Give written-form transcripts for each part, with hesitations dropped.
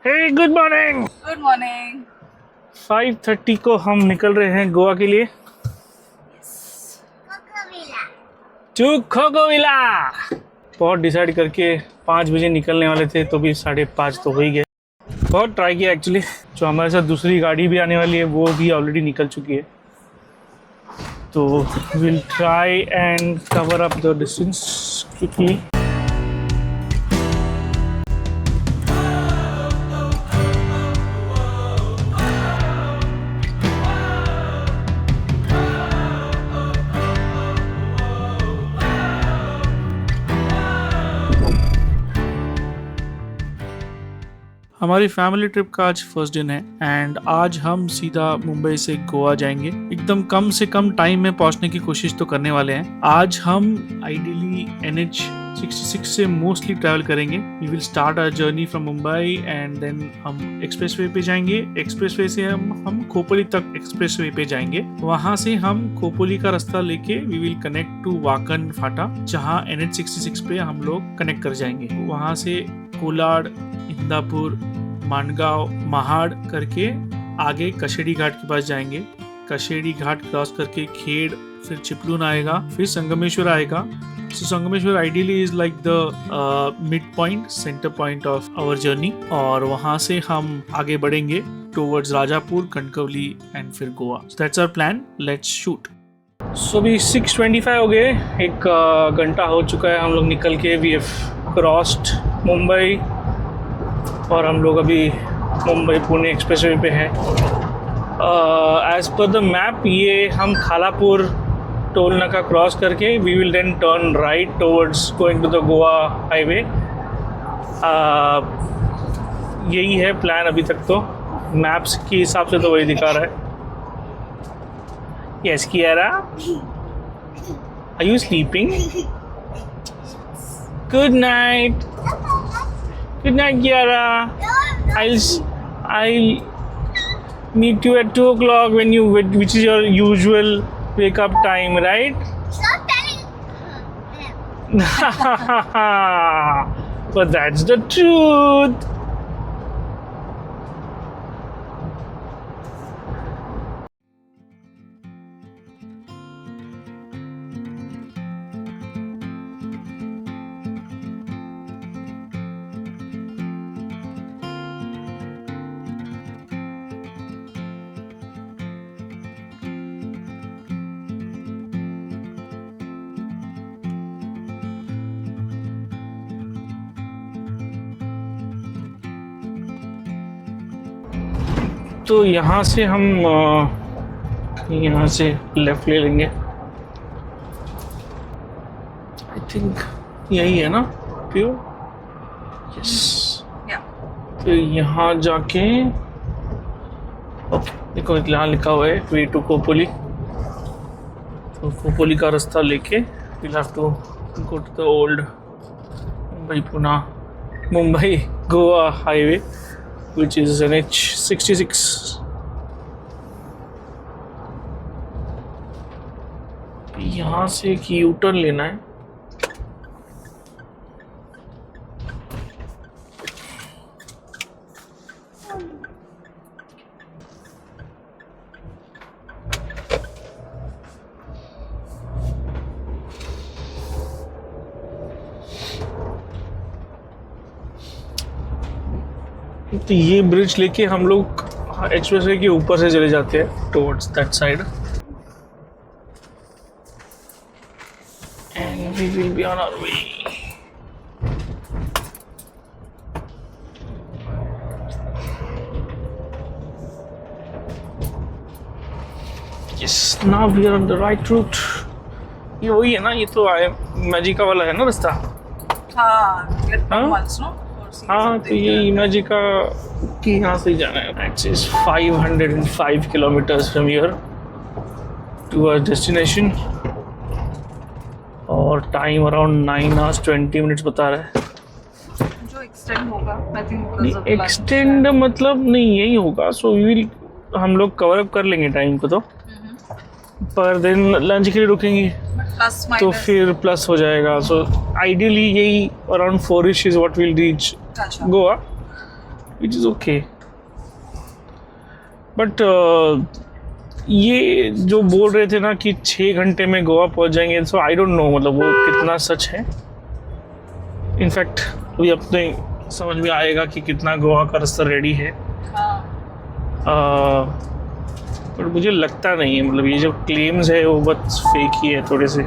हे good morning. Good morning. 5:30 को हम निकल रहे हैं गोवा के लिए टू खोगोविला। बहुत डिसाइड करके 5 बजे निकलने वाले थे तो भी 5:30 तो हो ही गए। बहुत ट्राई किया एक्चुअली। जो हमारे साथ दूसरी गाड़ी भी आने वाली है वो भी ऑलरेडी निकल चुकी है, तो will try and cover up the distance quickly. हमारी फैमिली ट्रिप का आज फर्स्ट दिन है एंड आज हम सीधा मुंबई से गोवा जाएंगे। एकदम कम से कम टाइम में पहुंचने की कोशिश तो करने वाले हैं। आज हम आइडियली NH66 से मोस्टली ट्रैवल करेंगे। We will start our journey from Mumbai and then हम एक्सप्रेसवे पे जाएंगे। एक्सप्रेसवे से हम खोपोली तक एक्सप्रेसवे पे जाएंगे। वहां से हम खोपोली का रास्ता लेके वी विल कनेक्ट टू वाकन फाटा, जहां NH66 पे हम लोग कनेक्ट कर जाएंगे। वहां से कोलाड, इंदापुर, मानगांव, महाड़ करके आगे कशेड़ी घाट के पास जाएंगे। कशेड़ी घाट क्रॉस करके खेड़, फिर चिपलून आएगा, फिर संगमेश्वर आएगा। So Sangameshwar ideally is like the mid point, centre point of our journey, और वहां से हम आगे बढ़ेंगे टुवर्ड्स राजापुर, कनकवली एंड फिर Goa. So that's our plan. Let's shoot. So अभी 6:25 हो गए। एक घंटा हो चुका है हम लोग निकल के। वी हैव क्रॉस्ड मुंबई और हम लोग अभी मुंबई पुणे एक्सप्रेसवे पे हैं। एज पर द मैप ये हम खालापुर टोल नाका क्रॉस करके we will then turn right towards going to the Goa highway. यही है प्लान अभी तक। तो मैप्स के हिसाब से तो वही दिखा रहा है। Yes Kiara, are you sleeping? Good night. Good night, Kiara. I'll meet you at 2 o'clock which is your usual wake up time, right? Stop telling But that's the truth. तो यहाँ से हम यहाँ से लेफ्ट ले लेंगे। आई थिंक यही है ना प्योर? यस। तो यहाँ जाके ओके, देखो यहाँ लिखा हुआ है वे टू खोपोली। तो खोपोली का रास्ता लेके we'll have to go to the old Mumbai Goa highway which is NH66. यहाँ से एक यू टर्न लेना है। तो ये ब्रिज लेके हम लोग एक्सप्रेसवे के ऊपर से चले जाते हैं towards that side and we will be on our way. Yes, now we are on the right route. ये वही है ना? ये तो मैजिका वाला है ना रास्ता? हाँ, तो ये इमेजिका की यहाँ से जाना है। It is 505 kilometres from here to our destination और टाइम अराउंड 9 hours 20 minutes बता रहा है। जो एक्सटेंड होगा, आई थिंक एक्सटेंड मतलब नहीं, यही होगा। सो वी विल, हम लोग कवर अप कर लेंगे टाइम को। तो पर दिन लंच के लिए रुकेंगे तो फिर प्लस हो जाएगा। सो आइडियली यही around 4ish is what will reach Goa which is okay. But ये जो बोल रहे थे ना कि 6 घंटे में गोवा पहुंच जाएंगे, सो आई डोंट नो मतलब वो कितना सच है। इनफैक्ट अभी अपने समझ में आएगा कि कितना गोवा का रास्ता रेडी है। पर मुझे लगता नहीं है, मतलब ये जो क्लेम्स है वो बस फेक ही है थोड़े से।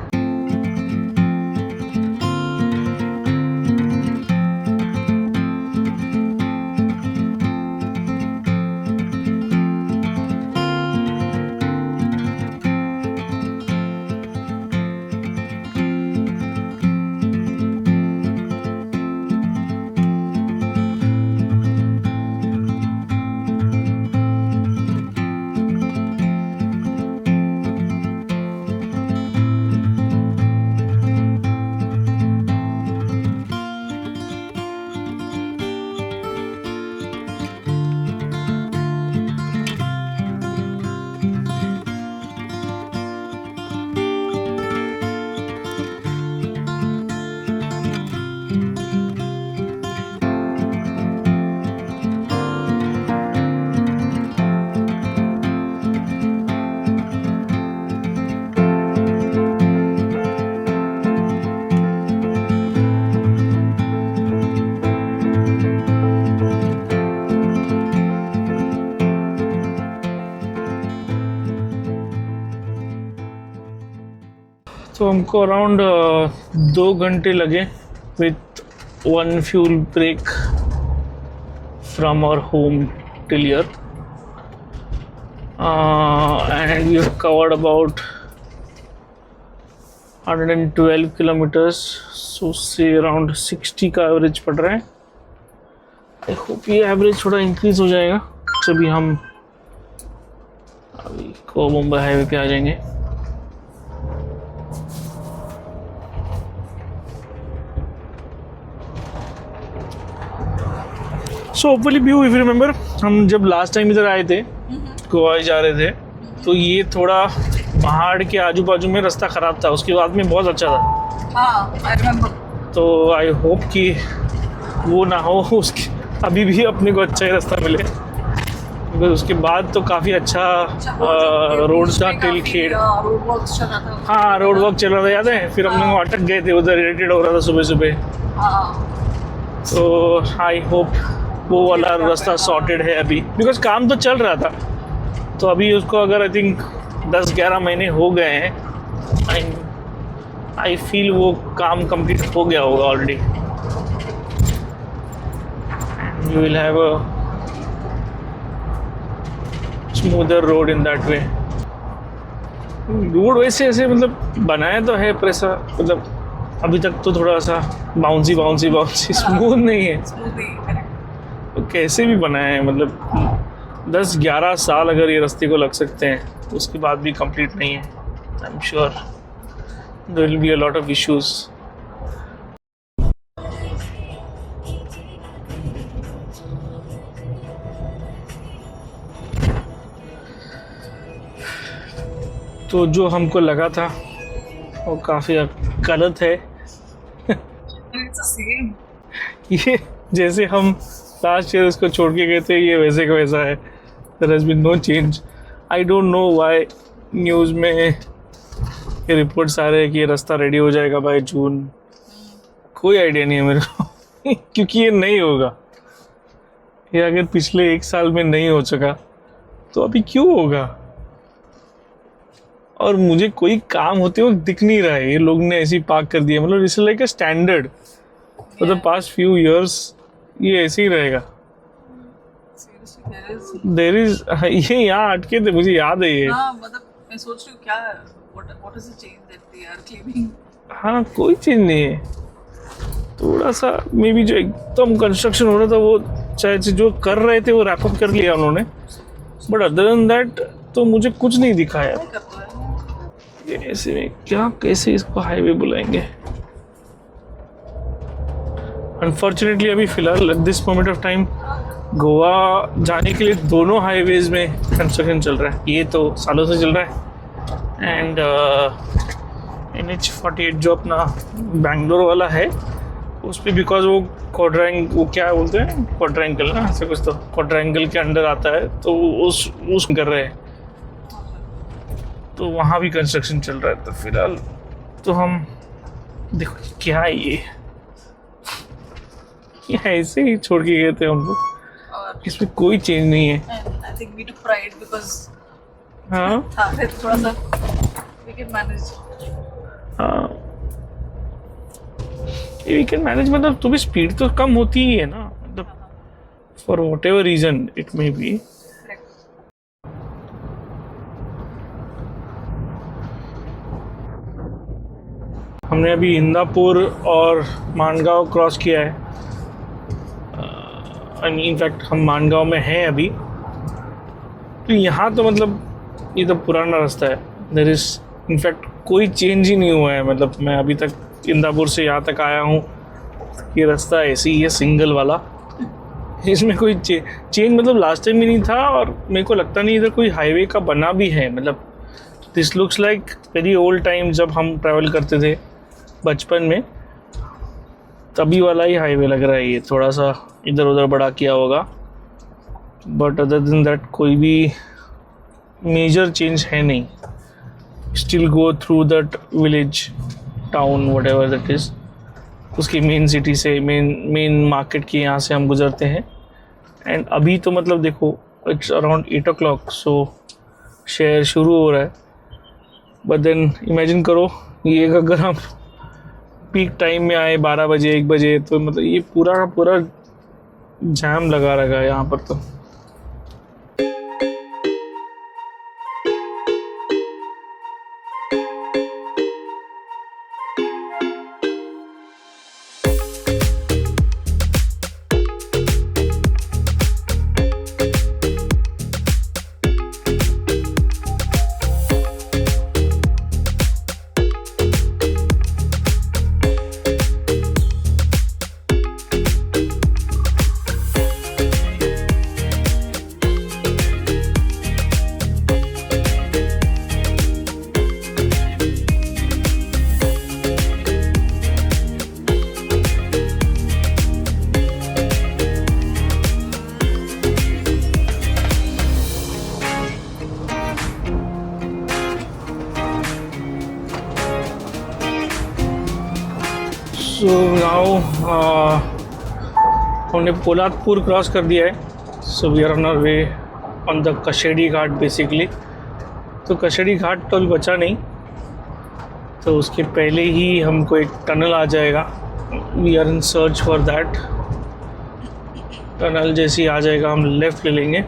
तो हमको अराउंड 2 घंटे लगे with 1 fuel break from our home till here, and we have covered about 112 kilometres, so उससे अराउंड 60 का एवरेज पड़ रहा है। आई होप ये एवरेज थोड़ा इंक्रीज हो जाएगा जब हम अभी को मुंबई हाईवे पे आ जाएंगे। So hopefully view, if you remember, हम जब लास्ट टाइम इधर आए थे, गोवा जा रहे थे, तो ये थोड़ा पहाड़ के आजू बाजू में रास्ता ख़राब था, उसके बाद में बहुत अच्छा था। हाँ, I remember। तो आई होप कि वो ना हो, उसके अभी भी अपने को अच्छा ही रास्ता मिले, बिकॉज उसके बाद तो काफ़ी अच्छा रोड्स था टिल खेड़। रोड वर्क चल रहा था। हाँ, रोड वर्क चल रहा था, याद है? फिर हम लोग अटक गए थे, उधर इरिटेट हो रहा था सुबह सुबह। हाँ, तो आई होप वो वाला रास्ता सॉर्टेड है अभी, बिकॉज काम तो चल रहा था। तो अभी उसको अगर आई थिंक 10-11 महीने हो गए हैं, आई फील वो काम कंप्लीट हो गया होगा already. You will have a smoother road in that way. Road वैसे ऐसे मतलब बनाया तो है, पर ऐसा मतलब अभी तक तो थोड़ा सा बाउंसी स्मूथ नहीं है। तो कैसे भी बनाया है, मतलब 10-11 साल अगर ये रास्ते को लग सकते हैं, उसके बाद भी कंप्लीट नहीं है। I am sure there will be a lot of issues. तो जो हमको लगा था वो काफ़ी गलत है। ये जैसे हम लास्ट ईयर उसको छोड़ के गए थे, ये वैसे का वैसा है। There has been no change. I don't know why news में ये रिपोर्ट्स आ रहे हैं कि ये रास्ता रेडी हो जाएगा बाय जून। कोई आइडिया नहीं है मेरे को क्योंकि ये नहीं होगा। ये अगर पिछले 1 साल में नहीं हो सका तो अभी क्यों होगा? और मुझे कोई काम होते हुए दिख नहीं रहा है। ये लोग ने ऐसी पार्क कर दिया, मतलब it's like a standard for the past few years. ये ऐसे ही रहेगा। देयर इज ये यहाँ अटके थे, मुझे याद है ये। हाँ, मतलब मैं सोच रही हूँ क्या what is the change that they are claiming. हाँ, कोई चीज़ नहीं है। थोड़ा सा मे बी जो एकदम कंस्ट्रक्शन हो रहा था वो चाहे जो कर रहे थे वो रैप अप कर लिया उन्होंने, बट अदर देन दैट तो मुझे कुछ नहीं दिखा है। ऐसे में क्या कैसे इसको हाईवे बुलाएंगे? अनफॉर्चुनेटली अभी फिलहाल at this moment of time Goa जाने के लिए दोनों हाईवेज में कंस्ट्रक्शन चल रहा है। ये तो सालों से चल रहा है, एंड NH48 जो अपना बैंगलोर वाला है उस पर बिकॉज वो क्वाड्रैंग वो क्या बोलते हैं क्वाड्रैंगल ना ऐसे कुछ तो क्वाड्रैंगल के अंडर आता है तो उस कर रहे हैं तो वहाँ भी कंस्ट्रक्शन चल रहा है तो फिलहाल तो हम देखो क्या है ये ऐसे ही छोड़ के गए थे हम लोग और इसमें कोई चेंज नहीं है I think we to pride because हाँ था थोड़ा सा वी कैन मैनेज हाँ वी कैन मैनेज मतलब तुम्हें स्पीड तो कम होती ही है ना मतलब for whatever reason it may be हमने अभी इंदापुर और मानगांव क्रॉस किया है इनफैक्ट हम मानगांव में हैं अभी तो यहाँ तो मतलब ये तो पुराना रास्ता है देयर इज इनफैक्ट कोई चेंज ही नहीं हुआ है मतलब मैं अभी तक इंदापुर से यहाँ तक आया हूँ ये रास्ता ऐसे ही है सिंगल वाला इसमें कोई चेंज मतलब लास्ट टाइम भी नहीं था और मेरे को लगता नहीं इधर कोई हाईवे का बना भी है मतलब this looks like very old time जब हम ट्रैवल करते थे बचपन में तभी वाला ही हाईवे लग रहा है ये थोड़ा सा इधर उधर बड़ा किया होगा बट अदर देन दैट कोई भी मेजर चेंज है नहीं still go through that village town what ever that is उसकी मेन सिटी से मेन मार्केट के यहाँ से हम गुजरते हैं एंड अभी तो मतलब देखो इट्स अराउंड 8 o'clock सो शहर शुरू हो रहा है बट देन इमेजिन करो ये अगर हम पीक टाइम में आए 12 बजे 1 बजे तो मतलब ये पूरा का पूरा जाम लगा रखा है यहाँ पर तो सो नाउ हमने पोलादपुर क्रॉस कर दिया है so we are on our way on the Kashedi Ghat basically तो कशेड़ी घाट तो अभी बचा नहीं तो उसके पहले ही हमको एक टनल आ जाएगा we are in search for that tunnel जैसे ही आ जाएगा हम लेफ़्ट ले लेंगे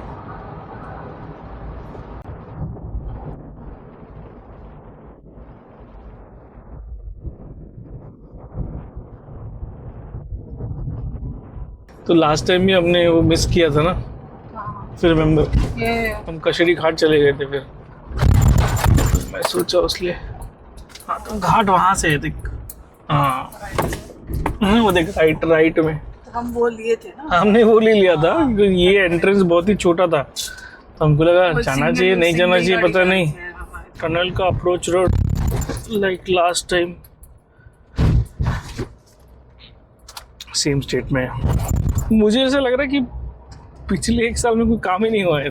तो लास्ट टाइम भी हमने वो मिस किया था ना फिर रिमेंबर ये हम कशेड़ी घाट चले गए थे फिर मैं सोचा उसलिए हाँ तो घाट वहाँ से है देख हाँ वो देख राइट में हम वो लिए थे ना हमने वो ले लिया था क्योंकि ये एंट्रेंस बहुत ही छोटा था तो हमको लगा जाना चाहिए नहीं जाना चाहिए पता नहीं टनल का approach road like last time same state में मुझे ऐसा लग रहा है कि पिछले 1 साल में कोई काम ही नहीं हुआ है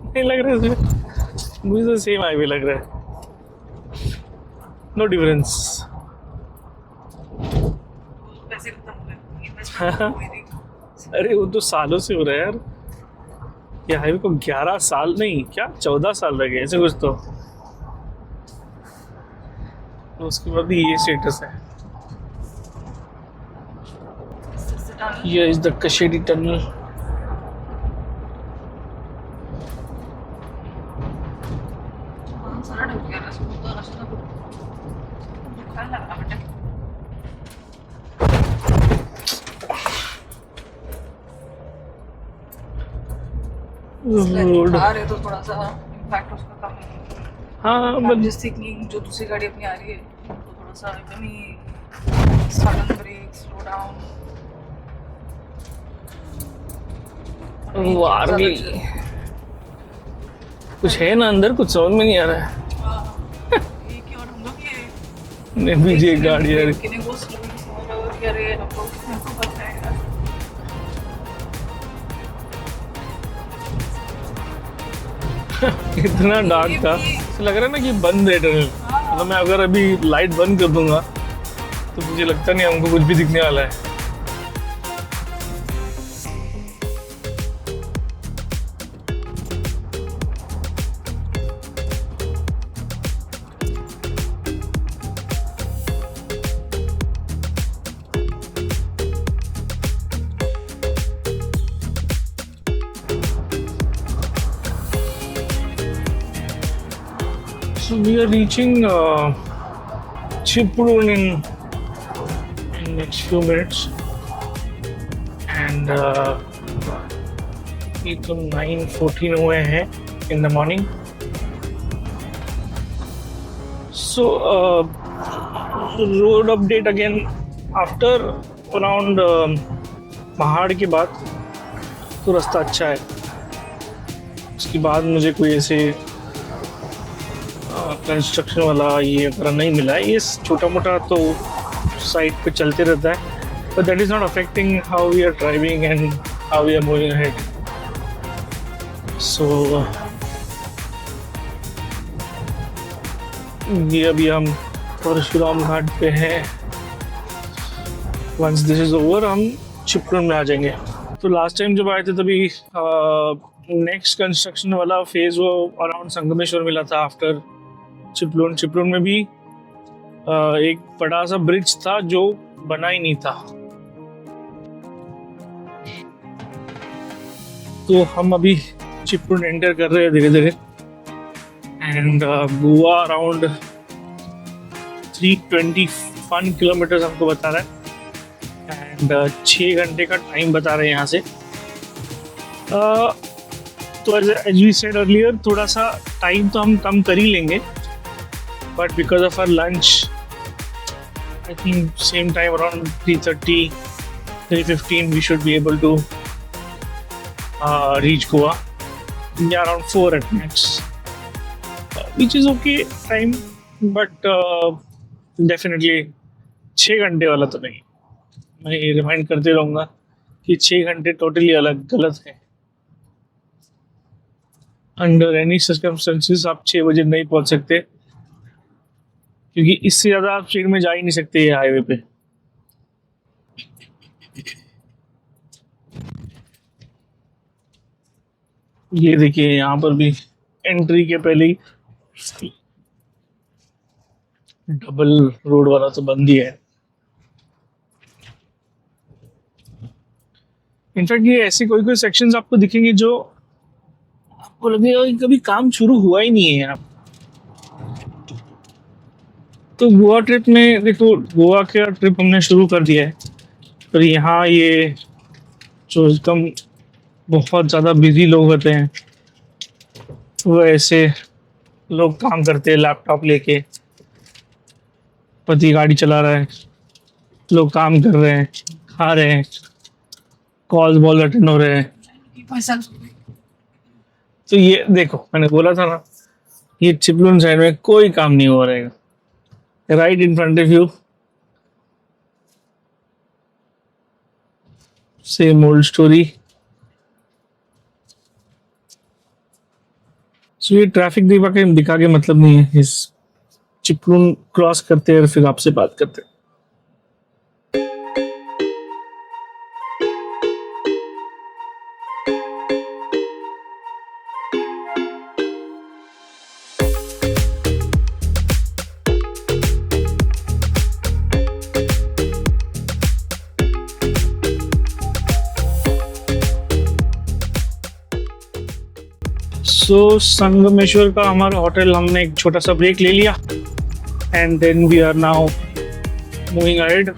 नहीं लग रहा है मुझे तो सेम हाईवे लग रहा है नो डिफरेंस पैसे खत्म हो गए इन्वेस्टमेंट हुई थी अरे वो तो सालों से हो रहा है यार ये हाईवे को 11 साल नहीं क्या 14 साल लगे ऐसे कुछ तो उसके बाद भी ये स्टेटस है Here is the Kashedi tunnel. Road तो थोड़ा सा इम्पैक्ट उसका कम है हाँ I'm just thinking जो दूसरी गाड़ी अपनी आ रही है तो थोड़ा सा एकदम ही सडन ब्रेक स्लो डाउन वारली कुछ है ना अंदर कुछ समझ में नहीं आ रहा है ये कि और हम लोग ये नहीं मुझे गाड़ी यार किने वो स्लो कि अरे हम लोग हमको बच जाएगा। इतना डार्क था, ऐसा लग रहा है ना कि बंद है टनल। मतलब मैं अगर अभी लाइट बंद कर दूंगा तो मुझे लगता नहीं हमको कुछ भी दिखने वाला है। So we are reaching Chipron in next few minutes, and ये तो 9:14 हुए हैं in the morning. So road update again after around पहाड़ के बाद तो रास्ता अच्छा है। उसके बाद मुझे कोई ऐसे कंस्ट्रक्शन वाला ये वगैरह नहीं मिला है। ये छोटा मोटा तो साइड पे चलते रहता है, but that is not affecting how we are driving and how we are moving ahead. So ये अभी हम परशुराम घाट पे हैं। वंस दिस इज ओवर हम चिपळूण में आ जाएंगे। तो लास्ट टाइम जब आए थे तभी नेक्स्ट कंस्ट्रक्शन वाला फेज वो अराउंड संगमेश्वर मिला था आफ्टर चिपळूण। चिपळूण में भी एक बड़ा सा ब्रिज था जो बना ही नहीं था। तो हम अभी चिपळूण एंटर कर रहे हैं धीरे धीरे, एंड गोवा अराउंड 321 किलोमीटर हमको बता रहा है, एंड 6 घंटे का टाइम बता रहे हैं यहाँ से। तो एज वी सेड अर्लियर थोड़ा सा टाइम तो हम कम कर ही लेंगे, but because of our lunch I think same time around 3:30 3:15 we should be able to reach Goa, yeah, around 4 at max, which is okay time, but definitely 6 घंटे वाला तो नहीं। मैं ये रिमाइंड करते रहूँगा कि 6 घंटे टोटली अलग गलत है। अंडर एनी सर्कमस्टेंसेस आप 6 बजे नहीं पहुँच सकते, क्योंकि इससे ज़्यादा आप स्पीड में जा ही नहीं सकते ये हाईवे पे। ये देखिए यहाँ पर भी एंट्री के पहले ही डबल रोड वाला तो बंद ही है। इनफैक्ट ये ऐसे कोई कोई सेक्शंस आपको दिखेंगे जो आपको लगेगा कि कभी काम शुरू हुआ ही नहीं है यहाँ। तो गोवा ट्रिप में देखो, गोवा का ट्रिप हमने शुरू कर दिया है, पर यहाँ ये जो एकदम बहुत ज़्यादा बिजी लोग होते हैं वो ऐसे लोग काम करते हैं लैपटॉप लेके, पति गाड़ी चला रहा है, लोग काम कर रहे हैं, खा रहे हैं, कॉल्स बॉल अटेंड हो रहे हैं। तो ये देखो मैंने बोला था ना, ये चिपळूण साइड में कोई काम नहीं हो रहेगा। Right in front of you, same old story. So ये ट्रैफिक दिखा के मतलब नहीं है। इस चिपळूण क्रॉस करते हैं और फिर आपसे बात करते हैं। सो संगमेश्वर का हमारा होटल, हमने एक छोटा सा ब्रेक ले लिया, and then we are now moving ahead.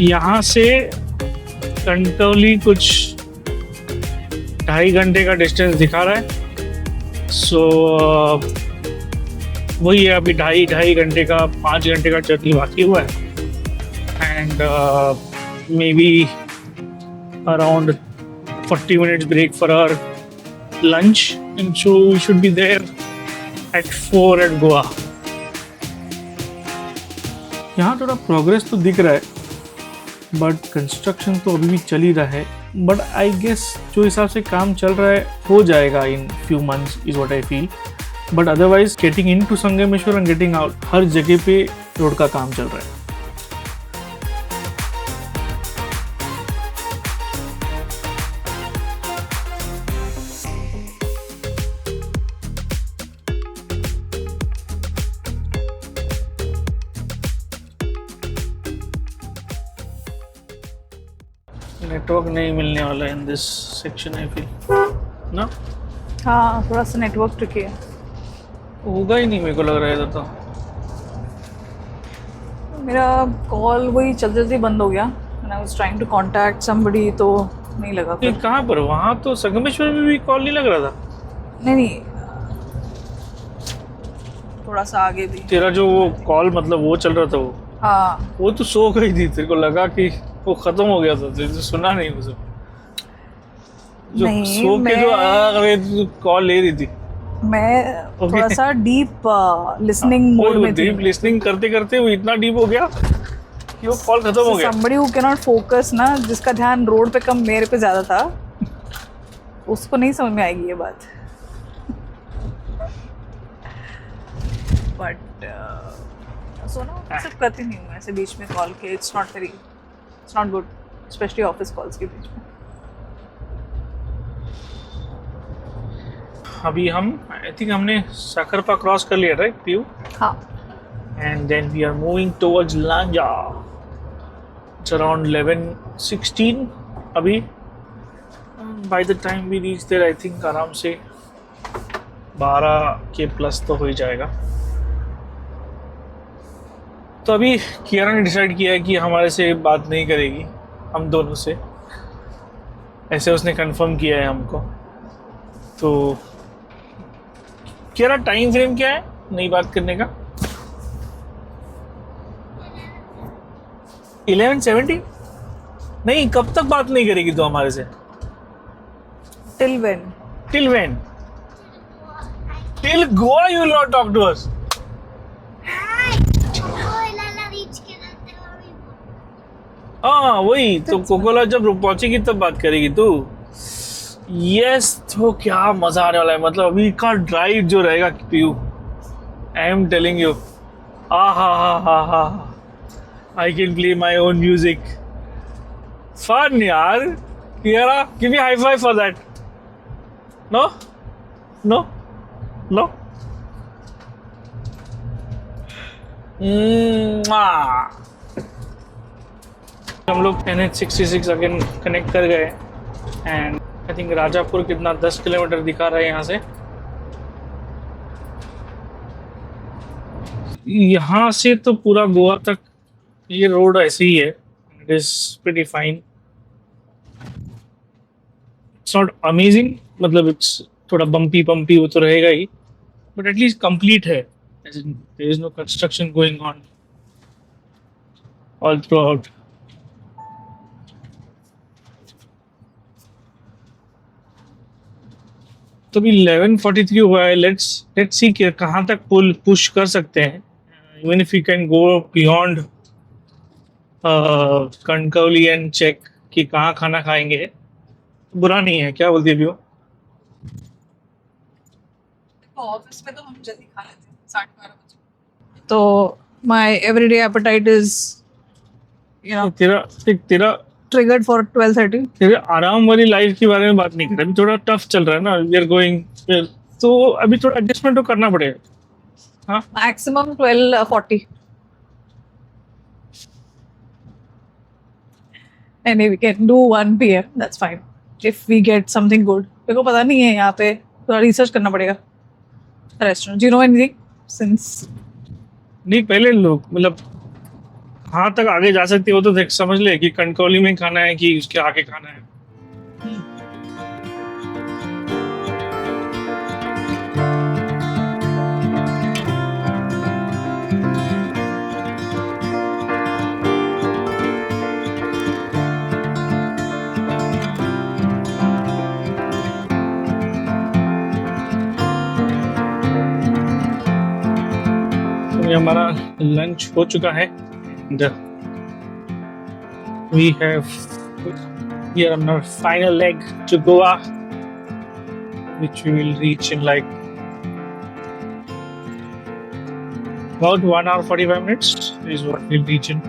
यहाँ से कंटोली कुछ 2.5 घंटे का डिस्टेंस दिखा रहा है। सो वही है, अभी 2.5 घंटे का 5 घंटे का जर्नी बाकी हुआ है, and may be around 40 minutes break for our lunch, and so we should be there at 4 at Goa. यहाँ थोड़ा प्रोग्रेस तो दिख रहा है, बट कंस्ट्रक्शन तो अभी भी चल ही रहा है. बट आई गेस जो हिसाब से काम चल रहा है हो जाएगा in few months is what I feel. But otherwise getting in to Sangameshwar and getting out हर जगह पे रोड का काम चल रहा है. नेटवर्क नहीं मिलने वाला in this section I feel ना. हाँ थोड़ा सा नेटवर्क ट्रिकी है. होगा ही नहीं मेरे को लग रहा है इधर तो. मेरा कॉल वही चलते चलते बंद हो गया. And I was trying to contact somebody तो नहीं लगा ये फिर. कहाँ पर? वहाँ तो संगमेश्वर में भी कॉल नहीं लग रहा था. नहीं थोड़ा सा आगे भी. तेरा जो वो कॉल मतलब वो चल रहा था हाँ वो तो सो गई थी. तेरे को लगा कि वो खत्म हो गया था. तेरे सुना नहीं वो सब जो नहीं, सो के जो कॉल ले रही थी. मैं Okay. थोड़ा सा डीप लिसनिंग मोड में थी. डीप लिसनिंग करते करते वो इतना डीप हो गया कि वो कॉल खत्म हो गया. somebody who cannot focus ना, जिसका ध्यान रोड पे कम मेरे पे ज्यादा था, उसको नहीं समझ में आएगी ये बात. बट सोना एक्सेप्ट करती नहीं हूँ ऐसे बीच में कॉल के. It's not good specially office calls के बीच में. अभी हम आई थिंक हमने साकरपा क्रॉस कर लिया राइट पीयू. हाँ and then we are moving towards Lanja. It's around 11:16 अभी. By the time we reach there, I think आराम से 12 के प्लस तो हो ही जाएगा. तो अभी कियारा ने डिसाइड किया है कि हमारे से बात नहीं करेगी हम दोनों से. ऐसे उसने कंफर्म किया है हमको. तो कियारा टाइम फ्रेम क्या है नई बात करने का? 11:70 नहीं. कब तक बात नहीं करेगी तो हमारे से? Till when? Till when? Till Goa you will not talk to us. हाँ वही तो. कोकोला जब पहुंचेगी तब बात करेगी तू. यस तो क्या मजा आने वाला है. मतलब अभी का ड्राइव जो रहेगा Piu, I am telling you. हा I can play my own music. Fun, yaar. Kiara, give me high five for that. No? हम लोग NH66 अगेन कनेक्ट कर गए एंड आई थिंक राजापुर कितना 10 किलोमीटर दिखा रहा है यहाँ से. यहाँ से तो पूरा गोवा तक ये रोड ऐसे ही है. It is pretty fine. It's not amazing मतलब इट्स थोड़ा बम्पी वो तो रहेगा ही. बट एटलीस्ट कंप्लीट है. There is no construction going on all throughout. तो अभी 11:43 हुआ है. लेट्स सी कि कहाँ तक पुश कर सकते हैं. Even if you can go beyond Kankavli and check कि कहाँ खाना खाएंगे. बुरा नहीं है. क्या बोलती है अभी? ऑफिस में तो हम जल्दी खा लेते हैं 12:30 बजे. तो माय एवरीडे एपेटाइट इज तेरा ट्रिगर्ड फॉर 12:30. तेरे आराम वाली लाइफ के बारे में बात नहीं कर रहे. अभी थोड़ा टफ चल रहा है ना. वी आर गोइंग तो अभी थोड़ा एडजस्टमेंट तो करना पड़ेगा. हाँ maximum 12:40. And we can do 1 PM. That's fine. If we get something good. मेरे को पता नहीं है यहाँ पे. थोड़ा रिसर्च करना पड़ेगा. Restaurant. Do you know anything? Since नहीं पहले लोग मतलब कहाँ तक आगे जा सकते हो तो देख समझ ले कि कणकौली में खाना है कि उसके आगे खाना है. हमारा लंच हो चुका है. We are on our final leg to Goa, which we will reach in like about 1 hour 45 minutes is what we'll reach in.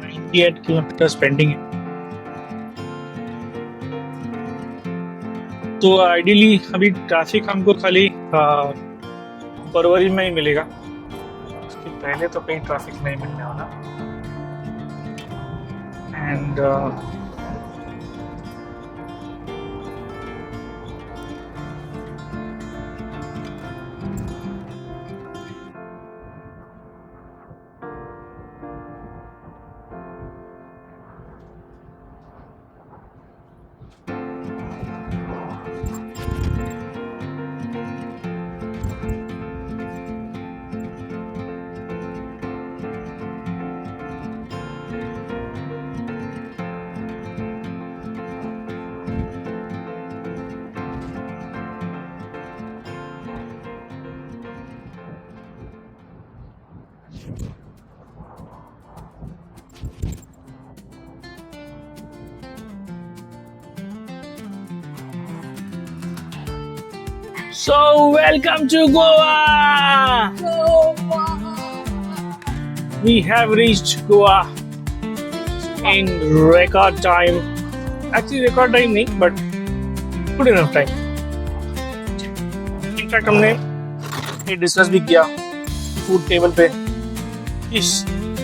98 kilometers pending. तो आइडियली अभी ट्रैफिक हमको खाली फरवरी में ही मिलेगा, उसके पहले तो कहीं ट्रैफिक नहीं मिलने वाला. And so welcome to Goa. We have reached Goa in record time. Actually, record time नहीं, but good enough time. In fact, हमने ये डिस्कस भी किया फूड टेबल पे.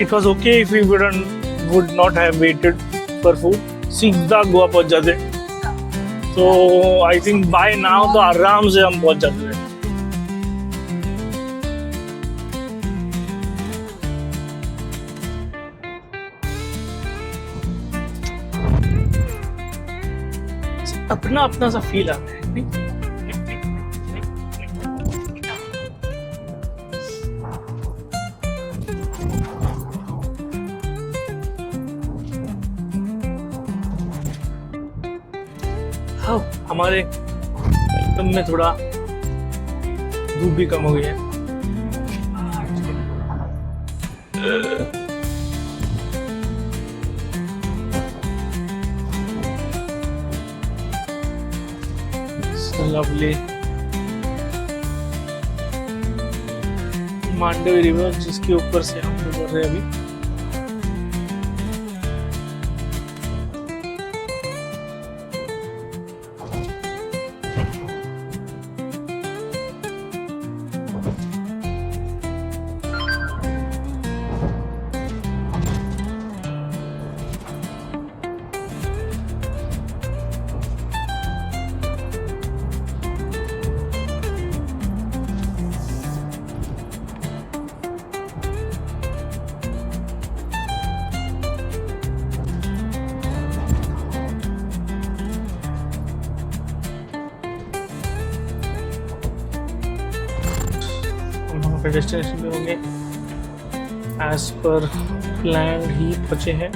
It was okay if we would not have waited for food. सीधा गोवा पहुंच जाते. तो आई थिंक बाय नाउ तो आराम से हम पहुंच जाते हैं. अपना अपना सा फील आता है. हाँ, हमारे वेलकम में थोड़ा धूप भी कम हो गई है. लवली मांडवी रिवर जिसके ऊपर से हम गुजर रहे हैं अभी. डेस्टिनेशन पे होंगे एज पर प्लान ही पहुंचे हैं.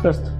First.